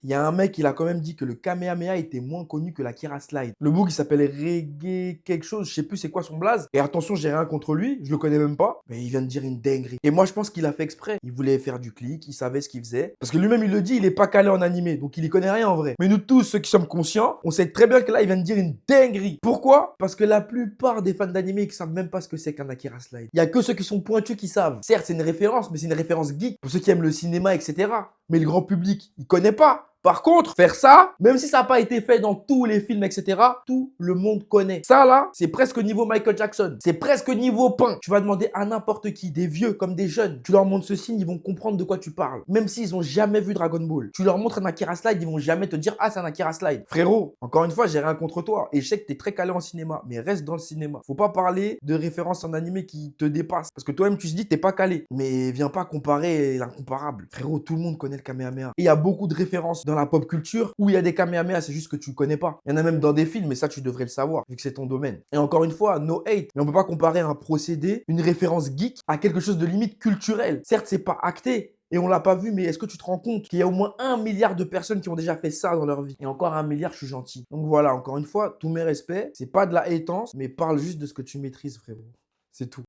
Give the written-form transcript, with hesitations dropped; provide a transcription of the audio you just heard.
Il y a un mec, il a quand même dit que le Kamehameha était moins connu que la Kira Slide. Le book, il s'appelle Reggae quelque chose, je sais plus c'est quoi son blaze. Et attention, j'ai rien contre lui, je le connais même pas. Mais il vient de dire une dinguerie. Et moi, je pense qu'il a fait exprès. Il voulait faire du clic, il savait ce qu'il faisait. Parce que lui-même, il le dit, il est pas calé en animé, donc il y connaît rien en vrai. Mais nous tous, ceux qui sommes conscients, on sait très bien que là, il vient de dire une dinguerie. Pourquoi? Parce que la plupart des fans d'animé, ils savent même pas ce que c'est qu'un Akira Slide. Il y a que ceux qui sont pointus qui savent. Certes, c'est une référence, mais c'est une référence geek pour ceux qui aiment le cinéma, etc. Mais le grand public, il connaît pas. Par contre, faire ça, même si ça n'a pas été fait dans tous les films, etc., tout le monde connaît. Ça, là, c'est presque niveau Michael Jackson. C'est presque niveau pain. Tu vas demander à n'importe qui, des vieux comme des jeunes, tu leur montres ce signe, ils vont comprendre de quoi tu parles. Même s'ils ont jamais vu Dragon Ball. Tu leur montres un Akira Slide, ils vont jamais te dire « Ah, c'est un Akira Slide ». Frérot, encore une fois, j'ai rien contre toi. Et je sais que tu es très calé en cinéma, mais reste dans le cinéma. Faut pas parler de références en animé qui te dépassent. Parce que toi-même, tu te dis, t'es pas calé. Mais viens pas comparer l'incomparable. Frérot, tout le monde connaît le Kamehameha. Et il y a beaucoup de références dans la pop culture où il y a des Kamehameha, c'est juste que tu le connais pas. Il y en a même dans des films, mais ça, tu devrais le savoir, vu que c'est ton domaine. Et encore une fois, no hate, mais on peut pas comparer un procédé, une référence geek, à quelque chose de limite culturel. Certes, c'est pas acté, et on l'a pas vu, mais est-ce que tu te rends compte qu'il y a au moins 1 milliard de personnes qui ont déjà fait ça dans leur vie? Et encore 1 milliard, je suis gentil. Donc voilà, encore une fois, tous mes respects. C'est pas de la haitance, mais parle juste de ce que tu maîtrises, frérot. C'est tout.